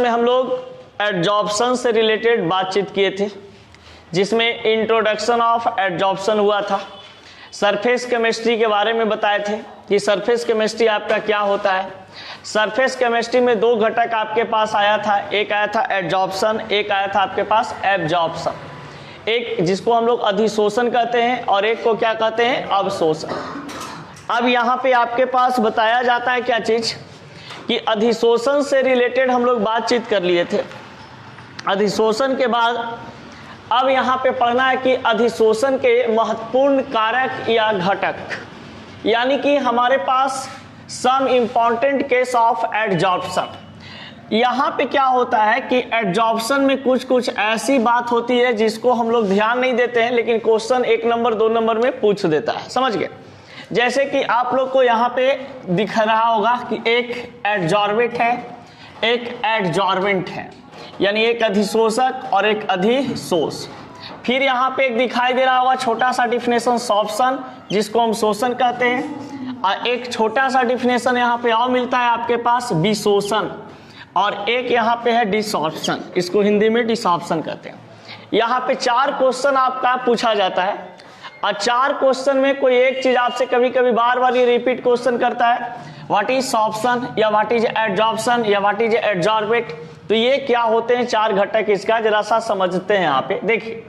में हम लोग एडजॉर्प्शन से रिलेटेड बातचीत किए थे, जिसमें इंट्रोडक्शन ऑफ एडजॉर्प्शन हुआ था। सरफेस केमिस्ट्री के बारे में बताए थे कि सरफेस केमिस्ट्री आपका क्या होता है। सरफेस केमिस्ट्री में दो घटक आपके पास आया था, एक आया था एडजॉर्प्शन, एक आया था आपके पास एब्जॉर्प्शन। एक जिसको हम लोग अधिशोषण कहते हैं और एक को क्या कहते हैं, अवशोषण। अब यहाँ पे आपके पास बताया जाता है क्या चीज कि अधिशोषण से रिलेटेड हम लोग बातचीत कर लिए थे। अधिशोषण के बाद अब यहाँ पे पढ़ना है कि अधिशोषण के महत्वपूर्ण कारक या घटक, यानी कि हमारे पास some important case of adsorption. यहाँ पे क्या होता है कि एडजॉर्प्शन में कुछ कुछ ऐसी बात होती है जिसको हम लोग ध्यान नहीं देते हैं, लेकिन क्वेश्चन 1 नंबर 2 नंबर में पूछ देता है। समझ गए? जैसे कि आप लोग को यहाँ पे दिख रहा होगा कि एक एडजॉर्बेट है, एक एडजॉर्बेंट है, यानी एक अधिशोषक और एक अधिशोष। फिर यहाँ पे एक दिखाई दे रहा होगा छोटा सा डिफिनेशन सॉर्प्शन, जिसको हम शोषण कहते हैं, और एक छोटा सा डिफिनेशन यहाँ पे और मिलता है आपके पास विशोषण, और एक यहाँ पे है डिसॉर्प्शन, इसको हिंदी में डिसॉर्प्शन कहते हैं। यहाँ पे 4 क्वेश्चन आपका पूछा जाता है और 4 क्वेश्चन में कोई एक चीज आपसे कभी कभी बार बार ये रिपीट क्वेश्चन करता है, व्हाट इज सॉर्प्शन या व्हाट इज एडजॉर्प्शन या व्हाट इज एडजॉर्बेट। तो ये क्या होते हैं 4 घटक, इसका जरा सा समझते हैं। यहाँ पे देखिए,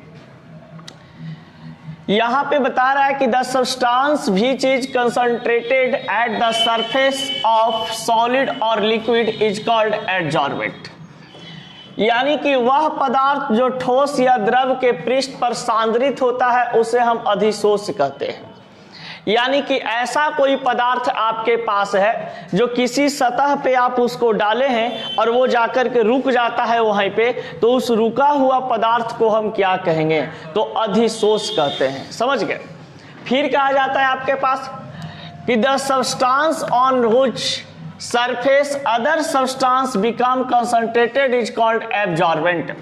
यहाँ पे बता रहा है कि the substance which is concentrated at the surface of solid और लिक्विड इज कॉल्ड एडजॉर्बेट, यानी कि वह पदार्थ जो ठोस या द्रव के पृष्ठ पर सांद्रित होता है उसे हम अधिशोष कहते हैं। यानी कि ऐसा कोई पदार्थ आपके पास है जो किसी सतह पे आप उसको डाले हैं और वो जाकर के रुक जाता है वहीं पे, तो उस रुका हुआ पदार्थ को हम क्या कहेंगे, तो अधिशोष कहते हैं। समझ गए? फिर कहा जाता है आपके पास कि the substance on which surface other substance become concentrated is called absorbent,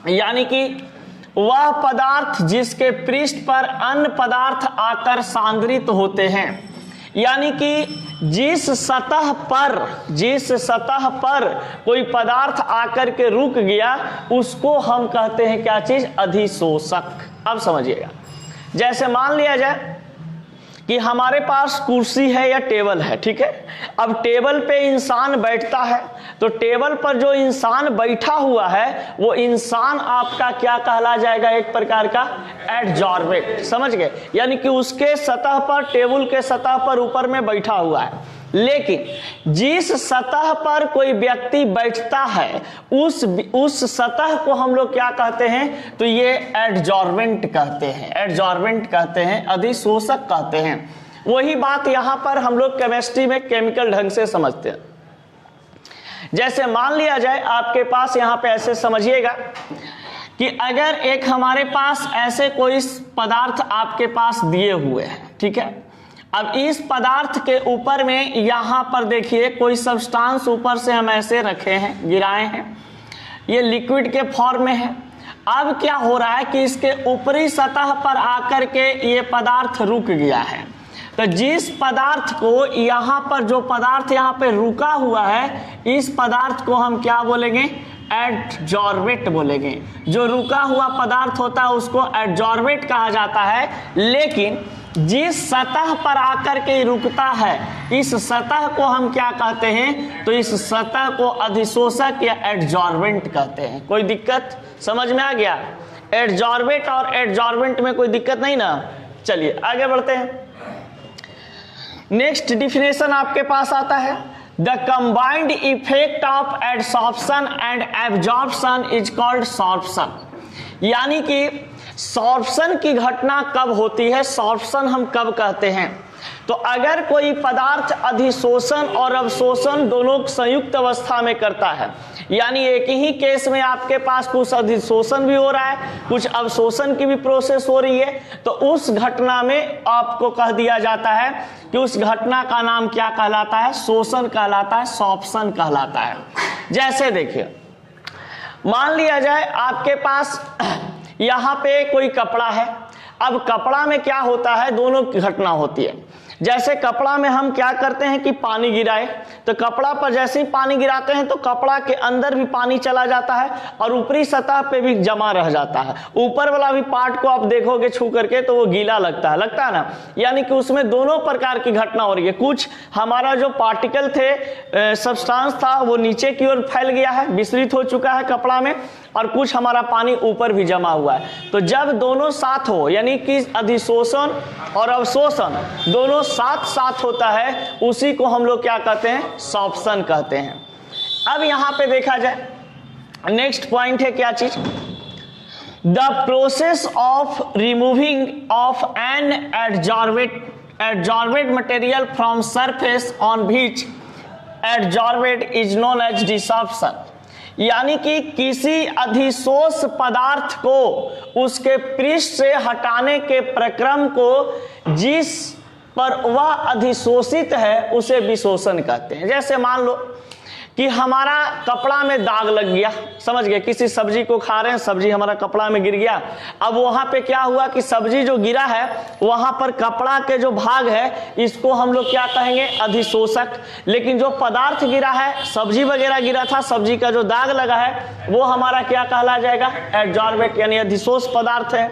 यानी कि वह पदार्थ जिसके पृष्ठ पर अन्य पदार्थ आकर सांद्रित होते हैं, यानी कि जिस सतह पर कोई पदार्थ आकर के रुक गया उसको हम कहते हैं क्या चीज, अधिशोषक। अब समझिएगा, जैसे मान लिया जाए कि हमारे पास कुर्सी है या टेबल है, ठीक है। अब टेबल पे इंसान बैठता है, तो टेबल पर जो इंसान बैठा हुआ है वो इंसान आपका क्या कहला जाएगा, एक प्रकार का एडजॉर्बेट। समझ गए? यानी कि उसके सतह पर, टेबल के सतह पर ऊपर में बैठा हुआ है, लेकिन जिस सतह पर कोई व्यक्ति बैठता है उस सतह को हम लोग क्या कहते हैं, तो ये एडजॉर्बेंट कहते हैं, एडजॉर्बेंट कहते हैं, अधिशोषक कहते हैं। वही बात यहाँ पर हम लोग केमिस्ट्री में केमिकल ढंग से समझते हैं। जैसे मान लिया जाए आपके पास यहाँ पे ऐसे समझिएगा कि अगर एक हमारे पास ऐसे कोई पदार्थ आपके पास दिए हुए हैं, ठीक है। अब इस पदार्थ के ऊपर में यहाँ पर देखिए कोई सब्सटेंस ऊपर से हम ऐसे रखे हैं, गिराए हैं, ये लिक्विड के फॉर्म में है। अब क्या हो रहा है कि इसके ऊपरी सतह पर आकर के ये पदार्थ रुक गया है, तो जिस पदार्थ को यहाँ पर, जो पदार्थ यहाँ पे रुका हुआ है, इस पदार्थ को हम क्या बोलेंगे, एडजॉर्बेट बोलेंगे। जो रुका हुआ पदार्थ होता है उसको एडजॉर्बेट कहा जाता है, लेकिन जिस सतह पर आकर के रुकता है इस सतह को हम क्या कहते हैं, तो इस सतह को अधिशोषक या एडजॉर्बेंट कहते हैं। कोई दिक्कत समझ में आ गया? एडजॉर्बेट और एडजॉर्बेंट में कोई दिक्कत नहीं ना। चलिए आगे बढ़ते हैं। नेक्स्ट डिफिनेशन आपके पास आता है, the combined effect of adsorption and absorption is called sorption, यानी कि सॉर्प्शन की घटना कब होती है, सॉर्प्शन हम कब कहते हैं, तो अगर कोई पदार्थ अधिशोषण और अवशोषण दोनों संयुक्त अवस्था में करता है, यानी एक ही केस में आपके पास कुछ अधिशोषण भी हो रहा है, कुछ अवशोषण की भी प्रोसेस हो रही है, तो उस घटना में आपको कह दिया जाता है कि उस घटना का नाम क्या कहलाता है, शोषण कहलाता है, सॉर्प्शन कहलाता है। जैसे देखिए, मान लिया जाए आपके पास यहाँ पे कोई कपड़ा है। अब कपड़ा में क्या होता है, दोनों की घटना होती है। जैसे कपड़ा में हम क्या करते हैं कि पानी गिराए, तो कपड़ा पर जैसे ही पानी गिराते हैं तो कपड़ा के अंदर भी पानी चला जाता है और ऊपरी सतह पे भी जमा रह जाता है। ऊपर वाला भी पार्ट को आप देखोगे छू करके तो वो गीला लगता है ना, यानी कि उसमें दोनों प्रकार की घटना हो रही है। कुछ हमारा जो पार्टिकल थे, सब्सटेंस था, वो नीचे की ओर फैल गया है, विस्तृत हो चुका है कपड़ा में, और कुछ हमारा पानी ऊपर भी जमा हुआ है। तो जब दोनों साथ हो, यानी कि अधिशोषण और अवशोषण दोनों साथ साथ होता है, उसी को हम लोग क्या कहते हैं, सॉर्प्शन कहते हैं। अब यहां पे देखा जाए, नेक्स्ट पॉइंट है क्या चीज, the process of removing of an adsorbate material from surface on which adsorbate is known as desorption. यानी कि किसी अधिशोष पदार्थ को उसके पृष्ठ से हटाने के प्रक्रम को जिस पर वह अधिशोषित है उसे विशोषण कहते हैं। जैसे मान लो कि हमारा कपड़ा में दाग लग गया, समझ गए, किसी सब्जी को खा रहे हैं, सब्जी हमारा कपड़ा में गिर गया। अब वहां पे क्या हुआ कि सब्जी जो गिरा है वहां पर कपड़ा के जो भाग है इसको हम लोग क्या कहेंगे, अधिशोषक। लेकिन जो पदार्थ गिरा है, सब्जी वगैरह गिरा था, सब्जी का जो दाग लगा है वो हमारा क्या कहला जाएगा, एडजॉर्बेट यानी अधिशोष पदार्थ है।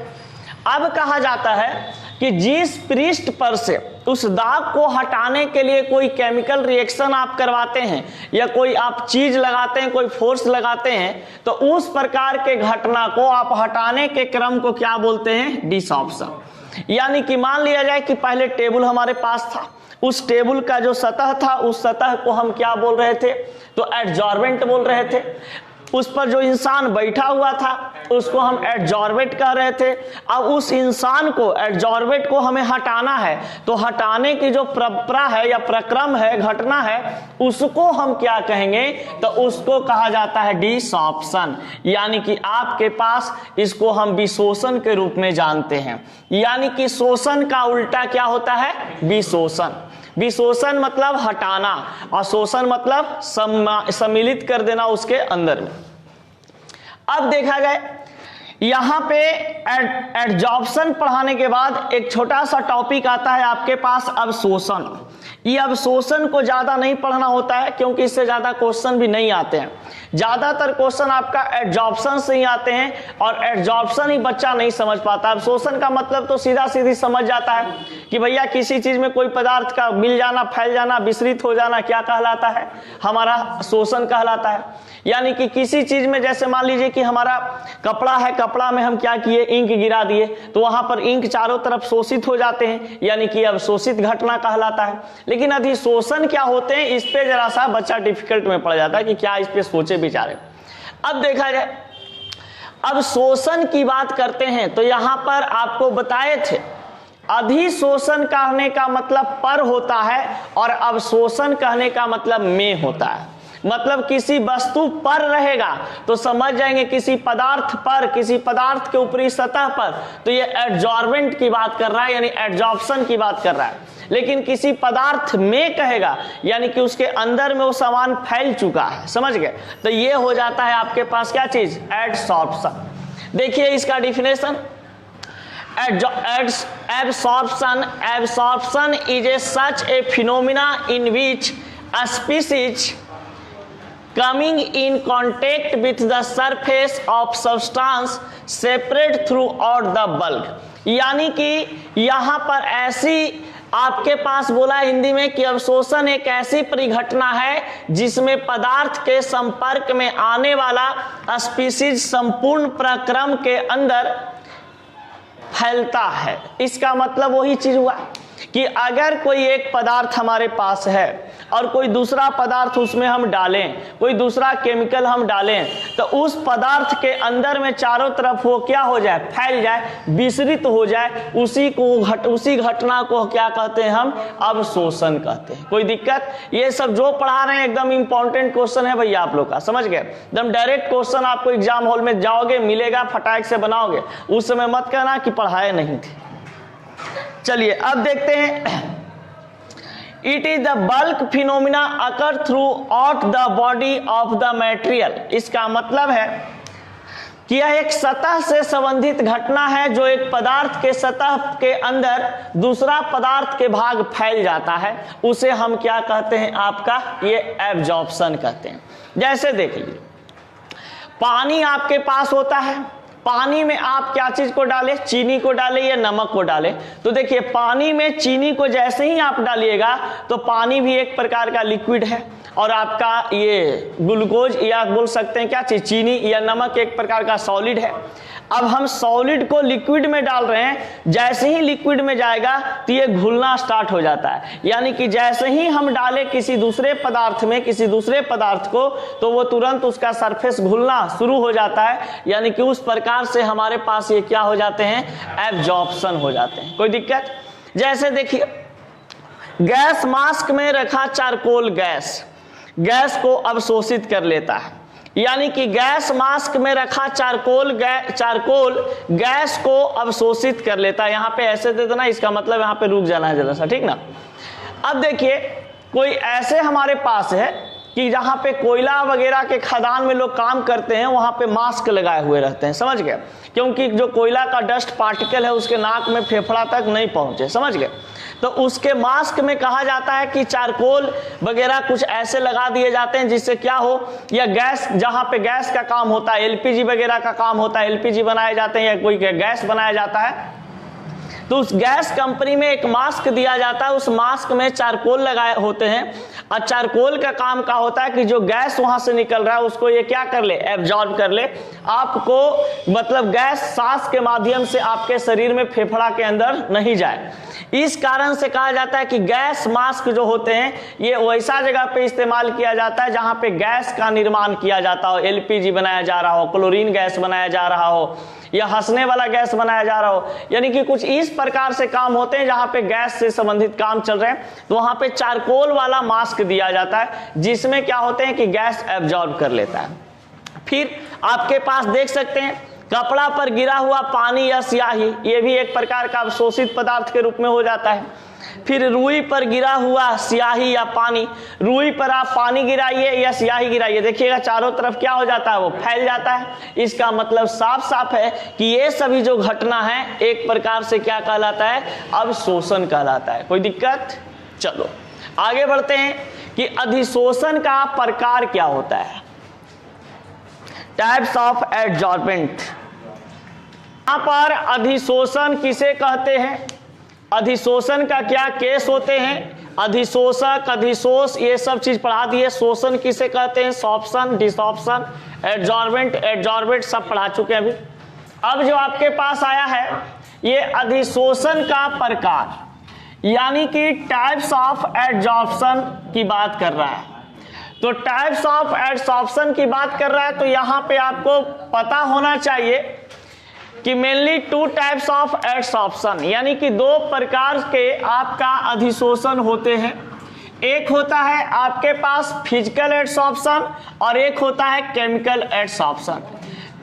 अब कहा जाता है कि जिस पृष्ठ पर से उस दाग को हटाने के लिए कोई केमिकल रिएक्शन आप करवाते हैं या कोई आप चीज लगाते हैं, कोई फोर्स लगाते हैं, तो उस प्रकार के घटना को आप हटाने के क्रम को क्या बोलते हैं, डिसॉर्प्शन। यानी कि मान लिया जाए कि पहले टेबल हमारे पास था, उस टेबल का जो सतह था उस सतह को हम क्या बोल रहे थे, तो एडजॉर्बेंट बोल रहे थे। उस पर जो इंसान बैठा हुआ था उसको हम एडजॉर्बेट कह रहे थे। अब उस इंसान को, एडजॉर्बेट को हमें हटाना है, तो हटाने की जो परंपरा है या प्रक्रम है, घटना है, उसको हम क्या कहेंगे, तो उसको कहा जाता है डिसॉर्प्शन। यानी कि आपके पास इसको हम विशोषण के रूप में जानते हैं। यानी कि शोषण का उल्टा क्या होता है, विशोषण। विशोषण मतलब हटाना और शोषण मतलब सम्मिलित कर देना उसके अंदर में। अब देखा जाए यहां पे एडजॉर्प्शन पढ़ाने के बाद एक छोटा सा टॉपिक आता है आपके पास, अवशोषण। ये अवशोषण को ज्यादा नहीं पढ़ना होता है क्योंकि इससे ज्यादा क्वेश्चन भी नहीं आते हैं। ज्यादातर क्वेश्चन आपका एडजॉर्प्शन से ही आते हैं और एडजॉर्प्शन ही बच्चा नहीं समझ पाता। अवशोषण का मतलब तो सीधा सीधी समझ जाता है कि भैया किसी चीज में कोई पदार्थ का मिल जाना, फैल जाना, विस्तृत हो जाना क्या कहलाता है, हमारा शोषण कहलाता है। यानी कि किसी चीज में, जैसे मान लीजिए कि हमारा कपड़ा है, कपड़ा में हम क्या किए, इंक गिरा दिए, तो वहां पर इंक चारों तरफ शोषित हो जाते हैं, यानी कि अवशोषित घटना कहलाता है। लेकिन अधिशोषण क्या होते हैं, इस पे जरा सा बच्चा डिफिकल्ट में पड़ जाता है कि क्या इस पे सोचे विचारे। अब देखा जाए, अब शोषण की बात करते हैं तो यहां पर आपको बताए थे अधिशोषण कहने का मतलब पर होता है और अवशोषण कहने का मतलब में होता है। मतलब किसी वस्तु पर रहेगा तो समझ जाएंगे किसी पदार्थ पर, किसी पदार्थ के ऊपरी सतह पर, तो ये एडजॉर्बेंट की बात कर रहा है, यानी एडजॉर्प्शन की बात कर रहा है। लेकिन किसी पदार्थ में कहेगा यानी कि उसके अंदर में वो सामान फैल चुका है, समझ गए, तो ये हो जाता है आपके पास क्या चीज, एडसॉर्प्शन। देखिए इसका definition, absorption is such a phenomena in which a species coming in contact with the surface of substance separate throughout the bulk। यानी कि यहाँ पर ऐसी आपके पास बोला हिंदी में कि अवशोषण एक ऐसी परिघटना है जिसमें पदार्थ के संपर्क में आने वाला स्पीसीज संपूर्ण प्रक्रम के अंदर फैलता है। इसका मतलब वही चीज हुआ कि अगर कोई एक पदार्थ हमारे पास है और कोई दूसरा पदार्थ उसमें हम डालें, कोई दूसरा केमिकल हम डालें, तो उस पदार्थ के अंदर में चारों तरफ वो क्या हो जाए, फैल जाए, विस्तृत हो जाए, उसी घटना को क्या कहते हैं हम, अवशोषण कहते हैं। कोई दिक्कत? ये सब जो पढ़ा रहे हैं एकदम इंपॉर्टेंट क्वेश्चन है भैया आप लोग का, समझ गए, एकदम डायरेक्ट क्वेश्चन आपको एग्जाम हॉल में जाओगे मिलेगा, फटाक से बनाओगे, उस समय मत कहना कि पढ़ाए नहीं थे। चलिए अब देखते हैं, it is the bulk phenomena occur through out the body of the material. इसका मतलब है कि यह एक सतह से संबंधित घटना है जो एक पदार्थ के सतह के अंदर दूसरा पदार्थ के भाग फैल जाता है, उसे हम क्या कहते हैं, आपका ये एब्जॉर्प्शन कहते हैं। जैसे देख लीजिए, पानी आपके पास होता है, पानी में आप क्या चीज को डालें, चीनी को डालें या नमक को डालें। तो देखिए पानी में चीनी को जैसे ही आप डालिएगा तो पानी भी एक प्रकार का लिक्विड है और आपका ये ग्लूकोज या बोल सकते हैं क्या चीज, चीनी या नमक एक प्रकार का सॉलिड है। अब हम सॉलिड को लिक्विड में डाल रहे हैं, जैसे ही लिक्विड में जाएगा तो ये घुलना स्टार्ट हो जाता है, यानी कि जैसे ही हम डालें किसी दूसरे पदार्थ में किसी दूसरे पदार्थ को तो वो तुरंत उसका सरफेस घुलना शुरू हो जाता है, यानी कि उस प्रकार से हमारे पास ये क्या हो जाते हैं, एब्जॉर्प्शन हो जाते हैं। कोई दिक्कत? जैसे देखिए गैस मास्क में रखा चारकोल गैस को अवशोषित कर लेता है, यानी कि गैस मास्क में रखा चारकोल गैस को अवशोषित कर लेता है। यहां पे ऐसे दे देना, इसका मतलब यहां पे रुक जाना है जरा सा, ठीक ना। अब देखिए कोई ऐसे हमारे पास है कि जहां पे कोयला वगैरह के खदान में लोग काम करते हैं, वहां पे मास्क लगाए हुए रहते हैं, समझ गए, क्योंकि जो कोयला का डस्ट पार्टिकल है उसके नाक में फेफड़ा तक नहीं पहुंचे, समझ गए। तो उसके मास्क में कहा जाता है कि चारकोल वगैरह कुछ ऐसे लगा दिए जाते हैं जिससे क्या हो, या गैस, जहां पे गैस का काम होता है, एलपीजी वगैरह का काम होता है, एलपीजी बनाए जाते हैं या कोई गैस बनाया जाता है, तो उस गैस कंपनी में एक मास्क दिया जाता है, उस मास्क में चारकोल लगाए होते हैं और चारकोल का काम का होता है कि जो गैस वहां से निकल रहा है उसको ये क्या कर ले, एब्जॉर्ब कर ले, आपको मतलब गैस सांस के माध्यम से आपके शरीर में फेफड़ा के अंदर नहीं जाए। इस कारण से कहा जाता है कि गैस मास्क जो होते हैं ये वैसा जगह पे इस्तेमाल किया जाता है जहां पे गैस का निर्माण किया जाता हो, एलपीजी बनाया जा रहा हो, क्लोरीन गैस बनाया जा रहा हो या हंसने वाला गैस बनाया जा रहा हो, यानी कि कुछ इस प्रकार से काम होते हैं जहां पे गैस से संबंधित काम चल रहे हैं, तो वहां पे चारकोल वाला मास्क दिया जाता है जिसमें क्या होते हैं कि गैस एब्जॉर्ब कर लेता है। फिर आपके पास देख सकते हैं कपड़ा पर गिरा हुआ पानी या स्याही, ये भी एक प्रकार का अवशोषित पदार्थ के रूप में हो जाता है। फिर रुई पर गिरा हुआ स्याही या पानी, रुई पर आप पानी गिराइए या स्याही गिराइए, देखिएगा चारों तरफ क्या हो जाता है, वो फैल जाता है। इसका मतलब साफ साफ है कि ये सभी जो घटना है एक प्रकार से क्या कहलाता है, अवशोषण कहलाता है। कोई दिक्कत? चलो आगे बढ़ते हैं कि अधिशोषण का प्रकार क्या होता है, टाइप्स ऑफ एडजॉर्बेंट। यहां पर अधिशोषण किसे कहते हैं, अधिशोषण का क्या केस होते हैं, अधिशोषक, अधिशोष, ये सब चीज पढ़ा दिए। शोषण किसे कहते हैं, सॉर्प्शन, डिसॉर्प्शन, एडजॉर्बेंट सब पढ़ा चुके हैं अभी। अब जो आपके पास आया है ये अधिशोषण का प्रकार, यानी कि टाइप्स ऑफ एडजॉर्प्शन की बात कर रहा है। तो टाइप्स ऑफ एडसॉर्प्शन की बात कर रहा है तो यहां पे आपको पता होना चाहिए कि mainly two types of adsorption, यानी कि दो प्रकार के आपका अधिशोषण होते हैं। एक होता है आपके पास फिजिकल एडसॉर्प्शन और एक होता है केमिकल एडसॉर्प्शन।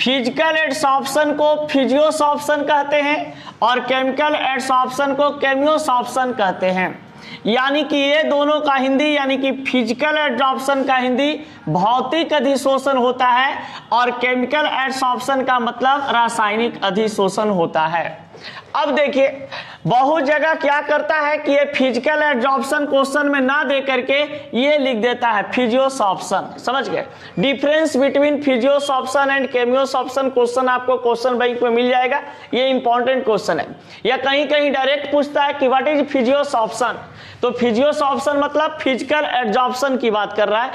फिजिकल एडसॉर्प्शन को फिजियोसॉर्प्शन कहते हैं और केमिकल एडसॉर्प्शन को केमियोसॉर्प्शन कहते हैं। यानी कि ये दोनों का हिंदी, यानी कि फिजिकल एडसॉर्प्शन का हिंदी भौतिक अधिशोषण होता है और केमिकल एडसॉर्प्शन का मतलब रासायनिक अधिशोषण होता है। अब देखिए बहुत जगह क्या करता है कि ये फिजिकल एडसॉर्प्शन क्वेश्चन में ना दे करके ये लिख देता है फिजियोसॉर्प्शन, समझ गए। डिफरेंस बिटवीन फिजियोसॉर्प्शन एंड केमियोसॉर्प्शन क्वेश्चन आपको क्वेश्चन बैंक में मिल जाएगा, ये इंपॉर्टेंट क्वेश्चन है। या कहीं कहीं डायरेक्ट पूछता है कि व्हाट इज फिजियोसॉर्प्शन, तो फिजियोसॉर्प्शन मतलब फिजिकल एडसॉर्प्शन की बात कर रहा है,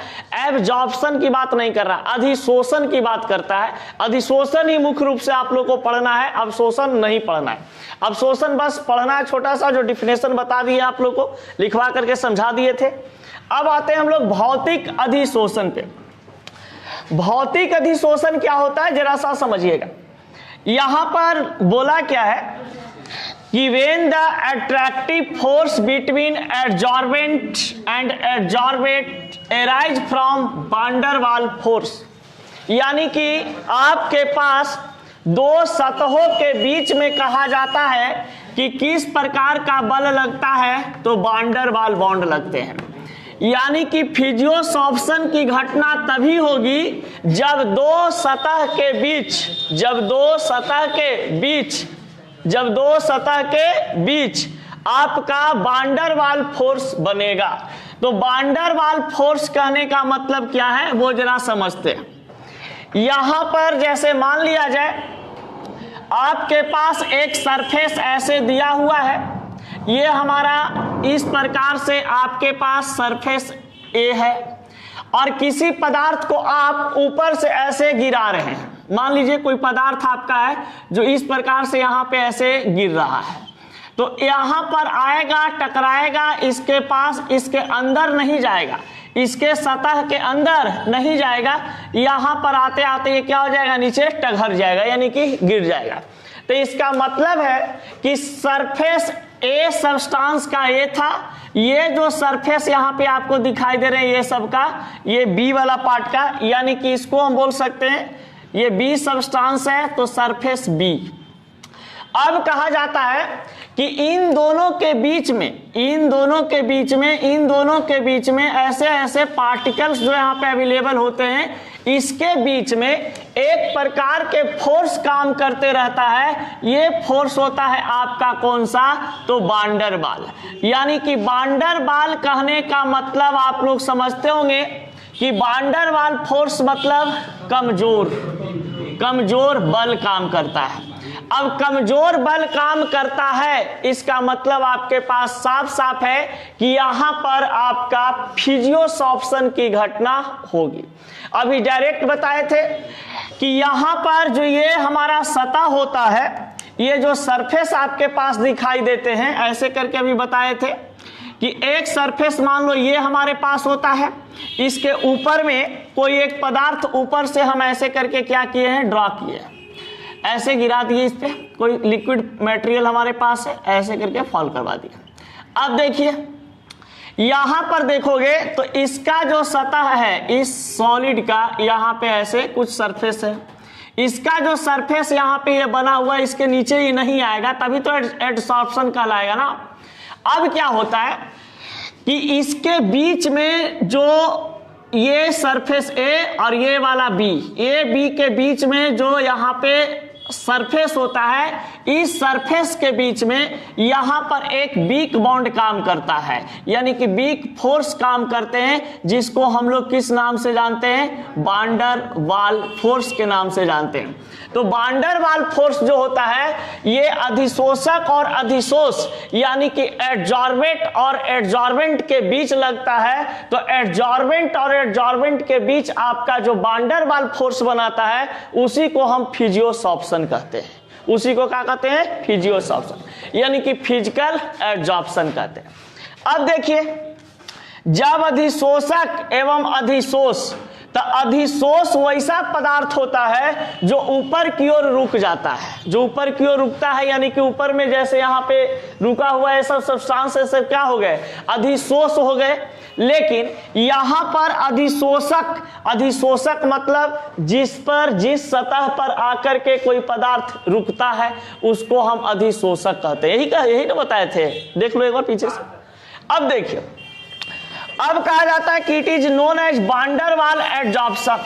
एब्जॉर्प्शन की बात नहीं कर रहा, अधिशोषण की बात करता है। अधिशोषण ही मुख्य रूप से आप लोग को पढ़ना है, अवशोषण नहीं पढ़ना है। अवशोषण बस पढ़ना है, छोटा सा जो डिफिनेशन बता दिए आप लोग को, लिखवा करके समझा दिए थे। अब आते हैं हम लोग भौतिक अधिशोषण पे। भौतिक अधिशोषण क्या होता है जरा सा समझिएगा। यहां पर बोला क्या है कि when the attractive force between adsorbent and adsorbate arise from van der Waals force, यानी कि आपके पास दो सतहों के बीच में कहा जाता है कि किस प्रकार का बल लगता है, तो वान डेर वाल बॉन्ड लगते हैं। यानी कि फिजियोसॉर्प्शन की घटना तभी होगी जब दो सतह के बीच आपका वांडर वाल फोर्स बनेगा। तो वांडर वाल फोर्स कहने का मतलब क्या है वो जरा समझते हैं। यहां पर जैसे मान लिया जाए आपके पास एक सरफेस ऐसे दिया हुआ है, ये हमारा इस प्रकार से आपके पास सरफेस ए है और किसी पदार्थ को आप ऊपर से ऐसे गिरा रहे हैं। मान लीजिए कोई पदार्थ आपका है जो इस प्रकार से यहां पे ऐसे गिर रहा है, तो यहां पर आएगा, टकराएगा, इसके पास, इसके अंदर नहीं जाएगा, इसके सतह के अंदर नहीं जाएगा, यहां पर आते आते ये क्या हो जाएगा, नीचे टघर जाएगा यानी कि गिर जाएगा। तो इसका मतलब है कि सरफेस ए सब्सटेंस का ये था, ये जो सरफेस यहां पे आपको दिखाई दे रहे हैं ये सब का, ये बी वाला पार्ट का, यानी कि इसको हम बोल सकते हैं ये बी सब्सटेंस है, तो सरफेस बी। अब कहा जाता है कि इन दोनों के बीच में ऐसे ऐसे पार्टिकल्स जो यहाँ पे अवेलेबल होते हैं, इसके बीच में एक प्रकार के फोर्स काम करते रहता है। ये फोर्स होता है आपका कौन सा, तो वांडर वाल। यानी कि वांडर वाल कहने का मतलब आप लोग समझते होंगे कि वांडर वाल फोर्स मतलब कमजोर बल काम करता है। अब कमजोर बल काम करता है, इसका मतलब आपके पास साफ साफ है कि यहां पर आपका फिजियोसॉर्प्शन की घटना होगी। अभी डायरेक्ट बताए थे कि यहां पर जो ये हमारा सतह होता है, ये जो सरफेस आपके पास दिखाई देते हैं, ऐसे करके अभी बताए थे कि एक सरफेस मान लो ये हमारे पास होता है, इसके ऊपर में कोई एक पदार्थ ऊपर से हम ऐसे करके क्या किए हैं, ड्रॉ किए हैं, ऐसे गिरा दिए, इस पे कोई लिक्विड मटेरियल हमारे पास है, ऐसे करके फॉल करवा दिया। अब देखिए यहां पर देखोगे तो इसका जो सतह है इस सॉलिड का, यहां पे ऐसे कुछ सरफेस है, इसका जो सरफेस यहां पे ये बना हुआ है, इसके नीचे ही नहीं आएगा, तभी तो एडसॉर्प्शन कहलाएगा ना। अब क्या होता है कि इसके बीच में जो ये सरफेस ए और ये वाला बी, ए बी के बीच में जो यहाँ पे सरफेस होता है, इस सरफेस के बीच में यहां पर एक वीक बॉन्ड काम करता है, यानी कि वीक फोर्स काम करते हैं, जिसको हम लोग किस नाम से जानते हैं, वांडर वाल फोर्स के नाम से जानते हैं। तो वांडर वाल फोर्स जो होता है ये अधिशोषक और अधिशोष यानी कि एडजॉर्बेंट और एडजॉर्बेंट के बीच लगता है। तो एडजॉर्बेंट और एडजॉर्बेंट के बीच आपका जो वांडर वाल फोर्स बनाता है उसी को हम फिजियोसॉर्प्शन कहते हैं। उसी को क्या कहते हैं, फिजियोसॉर्प्शन, यानी कि फिजिकल एडजॉर्प्शन कहते हैं। अब देखिए जब अधिशोषक एवं अधिशोष, तो अधिशोष वैसा पदार्थ होता है जो ऊपर की ओर रुक जाता है, जो ऊपर की ओर रुकता है, यानी कि ऊपर में जैसे यहाँ पे रुका हुआ है सब सब्सटेंस, ऐसे क्या हो गए, अधिशोष हो गए। लेकिन यहाँ पर अधिशोषक, अधिशोषक मतलब जिस सतह पर आकर के कोई पदार्थ रुकता है उसको हम अधिशोषक कहते हैं। यही तो बताए थे, देख लो एक बार पीछे से। अब देखिए, अब कहा जाता है कि it is known as van der Waals adsorption.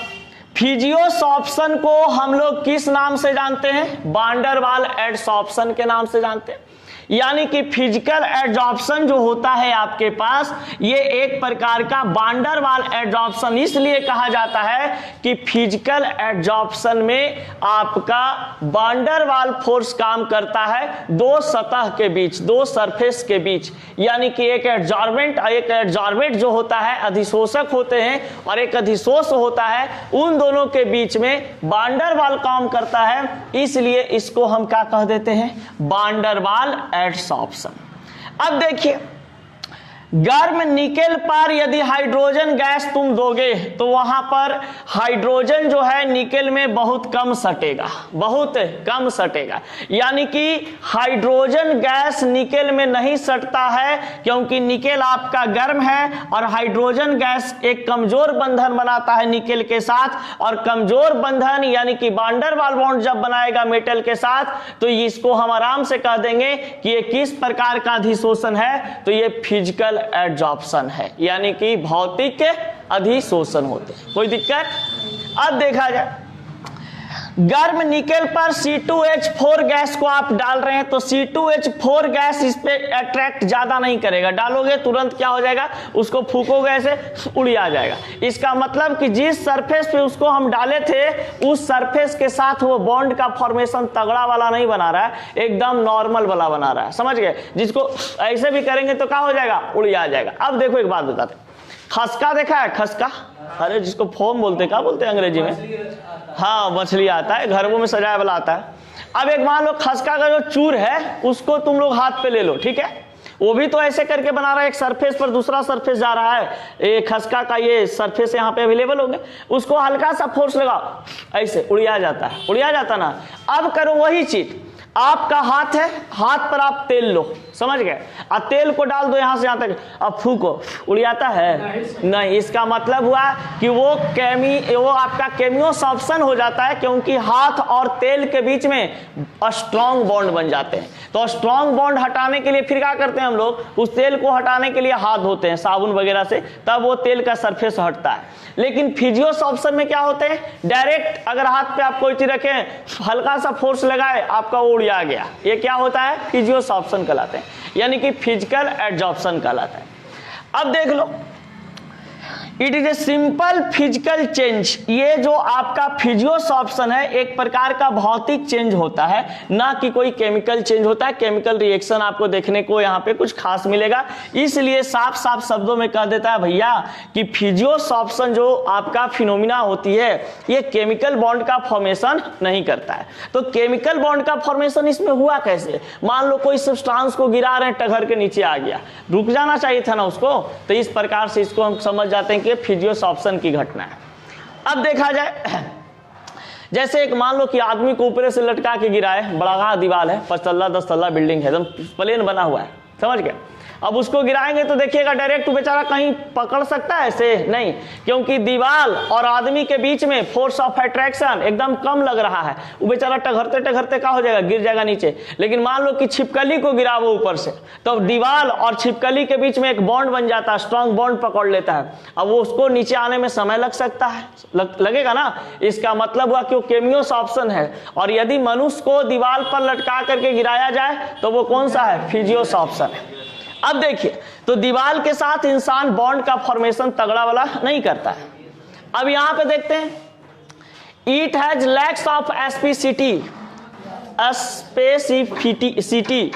Physisorption को हम लोग किस नाम से जानते हैं, वांडर वाल एडजॉर्प्शन के नाम से जानते हैं। यानी कि फिजिकल एडजॉर्प्शन जो होता है आपके पास, ये एक प्रकार का वांडर वाल एडजॉर्प्शन इसलिए कहा जाता है कि फिजिकल एडजॉर्प्शन में आपका वांडर वाल फोर्स काम करता है दो सतह के बीच, दो सरफेस के बीच। यानी कि एक एडजॉर्बेंट जो होता है, अधिशोषक होते हैं और एक अधिशोष होता है, उन दोनों के बीच में वांडर वाल काम करता है, इसलिए इसको हम क्या कह देते हैं, वांडर वाल एडसॉर्प्शन। अब देखिए गर्म निकेल पर यदि हाइड्रोजन गैस तुम दोगे तो वहां पर हाइड्रोजन जो है निकेल में बहुत कम सटेगा, बहुत कम सटेगा। यानी कि हाइड्रोजन गैस निकेल में नहीं सटता है क्योंकि निकेल आपका गर्म है और हाइड्रोजन गैस एक कमजोर बंधन बनाता है निकेल के साथ, और कमजोर बंधन यानी कि वांडर वाल बॉन्ड जब बनाएगा मेटल के साथ तो इसको हम आराम से कह देंगे कि ये किस प्रकार का अधिशोषण है, तो ये फिजिकल एडजॉर्प्शन है, यानी कि भौतिक अधिशोषण होते हैं। कोई दिक्कत? अब देखा जाए, गर्म निकेल पर C2H4 गैस को आप डाल रहे हैं तो C2H4 गैस इस पे अट्रैक्ट ज्यादा नहीं करेगा, डालोगे तुरंत क्या हो जाएगा, उसको फूकोगे ऐसे उड़िया जाएगा। इसका मतलब कि जिस सरफेस पे उसको हम डाले थे उस सरफेस के साथ वो बॉन्ड का फॉर्मेशन तगड़ा वाला नहीं बना रहा है, एकदम नॉर्मल वाला बना रहा है, समझ गए। जिसको ऐसे भी करेंगे तो क्या हो जाएगा, उड़िया जाएगा। अब देखो एक बात बताते, खसका देखा है, खसका, अरे जिसको फोम बोलते, क्या बोलते हैं अंग्रेजी में, हाँ मछली आता है, घरों में सजाया वाला आता है। अब एक मान लो खसका का जो चूर है उसको तुम लोग हाथ पे ले लो, ठीक है, वो भी तो ऐसे करके बना रहा है, एक सरफेस पर दूसरा सरफेस जा रहा है, ये खसका का ये सरफेस यहाँ पे अवेलेबल होंगे, उसको हल्का सा फोर्स लगाओ ऐसे उड़िया जाता है, उड़िया जाता ना। अब करो वही चीज, आपका हाथ है, हाथ पर आप तेल लो, समझ गए, और तेल को डाल दो यहां से यहां तक, अब फूको, उड़ियाता है नहीं। इसका मतलब हुआ कि वो आपका केमियोसॉर्प्शन हो जाता है, क्योंकि हाथ और तेल के बीच में स्ट्रॉन्ग बॉन्ड बन जाते हैं। तो स्ट्रॉन्ग बॉन्ड हटाने के लिए फिर क्या करते हैं हम लोग, उस तेल को हटाने के लिए हाथ धोते हैं साबुन वगैरह से, तब वो तेल का सरफेस हटता है। लेकिन फिजियोसॉर्प्शन में क्या होते हैं, डायरेक्ट अगर हाथ पे आप कोई चीज रखें, हल्का सा फोर्स लगाए, आपका उड़िया गया, ये क्या होता है, फिजियोसॉर्प्शन कहलाते हैं, यानी कि फिजिकल एडजॉर्प्शन कहलाता है। अब देख लो, it is a simple physical change, ये जो आपका फिजियोसॉर्प्शन है एक प्रकार का भौतिक चेंज होता है, ना कि कोई केमिकल चेंज होता है। केमिकल रिएक्शन आपको देखने को यहाँ पे कुछ खास मिलेगा, इसलिए साफ साफ शब्दों में कह देता है भैया कि फिजियोसॉर्प्शन जो आपका फिनोमिना होती है ये केमिकल बॉन्ड का फॉर्मेशन नहीं करता है। तो केमिकल बॉन्ड का फॉर्मेशन इसमें हुआ कैसे, मान लो कोई सब्सटेंस को गिरा रहे हैं, टघर के नीचे आ गया, रुक जाना चाहिए था ना उसको, तो इस प्रकार से इसको हम समझ जाते हैं कि फिजियोसॉर्प्शन की घटना है। अब देखा जाए, जैसे एक मान लो कि आदमी को ऊपर से लटका के गिराए, बड़ा दीवार है, 5 तल्ला 10 तल्ला बिल्डिंग है, एकदम प्लेन बना हुआ है, समझ गए। अब उसको गिराएंगे तो देखिएगा डायरेक्ट बेचारा कहीं पकड़ सकता है ऐसे नहीं, क्योंकि दीवार और आदमी के बीच में फोर्स ऑफ अट्रैक्शन एकदम कम लग रहा है, वो बेचारा टघरते टघरते क्या हो जाएगा, गिर जाएगा नीचे। लेकिन मान लो कि छिपकली को गिरावो ऊपर से, तो दीवार और छिपकली के बीच में एक बॉन्ड बन जाता है, स्ट्रॉन्ग बॉन्ड पकड़ लेता है। अब वो उसको नीचे आने में समय लग सकता है, लगेगा ना। इसका मतलब हुआ कि वो केमियोसॉर्प्शन है, और यदि मनुष्य को दीवार पर लटका करके गिराया जाए तो वो कौन सा है, फिजियोसॉर्प्शन है। अब देखिए, तो दीवार के साथ इंसान बॉन्ड का फॉर्मेशन तगड़ा वाला नहीं करता है। अब यहां पे देखते हैं, it has lakhs of specificity,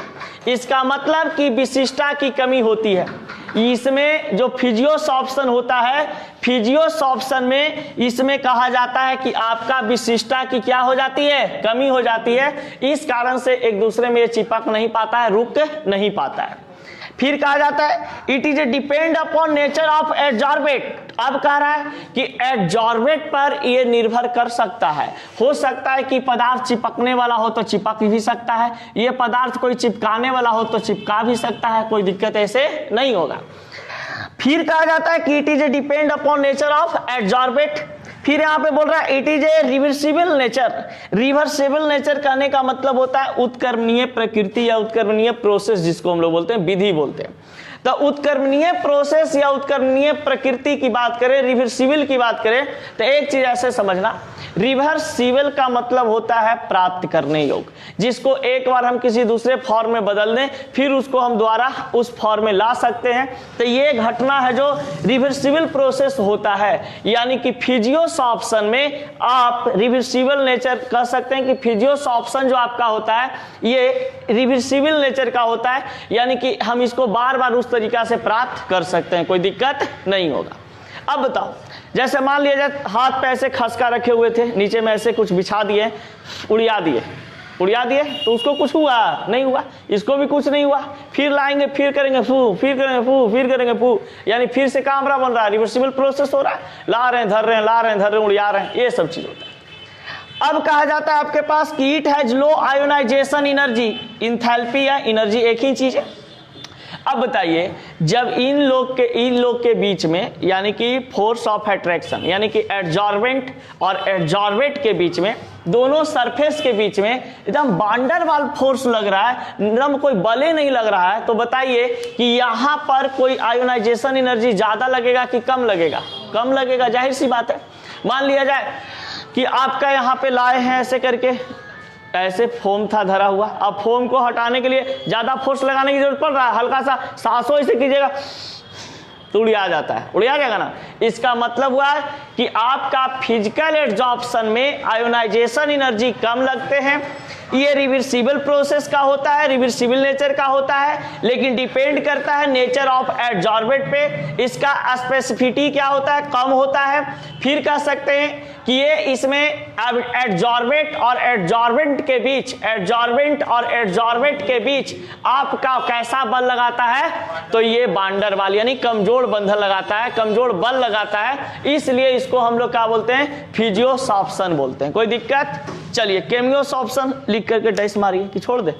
इसका मतलब कि विशिष्टता की कमी होती है। इसमें जो फिजियोसॉर्प्शन होता है, फिजियोसॉर्प्शन में इसमें कहा जाता है कि आपका विशिष्टता की क्या हो जाती है, कमी हो जाती है। इस कारण से एक दूसरे में ये चिपक नहीं पाता है, रुक नहीं पाता है। फिर कहा जाता है it is A depend upon nature of adsorbate. अब कह रहा है कि एडजॉर्बेट पर ये निर्भर कर सकता है, हो सकता है कि पदार्थ चिपकने वाला हो तो चिपक भी सकता है, ये पदार्थ कोई चिपकाने वाला हो तो चिपका भी सकता है, कोई दिक्कत ऐसे नहीं होगा। फिर कहा जाता है कि it is A depend upon nature of adsorbate. फिर यहाँ पे बोल रहा है it is A reversible nature. Reversible nature कहने का मतलब होता है उत्क्रमणीय प्रकृति या उत्क्रमणीय प्रोसेस, जिसको हम लोग बोलते हैं, विधि बोलते हैं। तो उत्क्रमणीय प्रोसेस या उत्क्रमणीय प्रकृति की बात करें, रिवर्सिबल की बात करें, तो एक चीज ऐसे समझना, रिवर्सिबल का मतलब होता है प्राप्त करने योग्य, जिसको एक बार हम किसी दूसरे फॉर्म में बदल दें फिर उसको हम दोबारा उस फॉर्म में ला सकते हैं। तो ये घटना है जो रिवर्सिबल प्रोसेस होता है, यानी कि फिजियोसॉर्प्शन में आप रिवर्सिबल नेचर कह सकते हैं कि फिजियोसॉर्प्शन जो आपका होता है ये रिवर्सिबल नेचर का होता है, यानी कि हम इसको बार बार उस तरीका से प्राप्त कर सकते हैं, कोई दिक्कत नहीं होगा। अब बताओ, जैसे मान लिया जाए हाथ पे ऐसे खसका रखे हुए थे, नीचे में ऐसे कुछ बिछा दिए, उड़िया दिए, तो उसको कुछ हुआ नहीं हुआ, इसको भी कुछ नहीं हुआ। फिर लाएंगे, फिर करेंगे फू, फिर करेंगे फू, फिर करेंगे फू, यानी फिर से कैमरा बन रहा है, रिवर्सिबल प्रोसेस हो रहा है, ला रहे हैं धर रहे हैं, ला रहे हैं धर रहे हैं, उड़िया रहे हैं, ये सब चीज होता है। अब कहा जाता है आपके पास कि it has low ionization energy. Enthalpy या एनर्जी एक ही चीज है। अब बताइए, जब इन लोग के बीच में, यानी कि फोर्स ऑफ अट्रैक्शन, यानी कि एडजॉर्बेंट और एडजॉर्बेट के बीच में दोनों सरफेस के बीच में एकदम वांडर वाल फोर्स लग रहा है, एकदम कोई बल नहीं लग रहा है, तो बताइए कि यहां पर कोई आयोनाइजेशन एनर्जी ज्यादा लगेगा कि कम लगेगा? कम लगेगा, जाहिर सी बात है। मान लिया जाए कि आपका यहां पे लाए हैं ऐसे करके, ऐसे फोम था धरा हुआ, अब फोम को हटाने के लिए ज्यादा फोर्स लगाने की जरूरत पड़ रहा है, हल्का सा सांसों ऐसे कीजिएगा तो उड़िया जाता है, उड़िया जाएगा ना। इसका मतलब हुआ है कि आपका फिजिकल एड्जॉर्प्शन में आयोनाइजेशन एनर्जी कम लगते हैं। ये रिवर्सिबल प्रोसेस का होता है, रिवर्सिबल नेचर का होता है, लेकिन डिपेंड करता है नेचर ऑफ एड्जॉर्बेंट पे। इसका स्पेसिफिटी क्या होता है? कम होता है। फिर कह सकते हैं कि ये इसमें एड्जॉर्बेंट और एड्जॉर्बेंट के बीच, एड्जॉर्बेंट और एड्जॉर्बेंट के बीच आपका कैसा बल लगाता है? तो ये वांडर वाल यानी कमजोर बंधन लगाता है, कमजोर बल लगाता है, इसलिए इसको हम लोग क्या बोलते हैं? फिजियोसॉर्प्शन बोलते हैं। कोई दिक्कत? चलिए केमियोसॉर्प्शन लिख करके डैश मारिए कि छोड़ दे।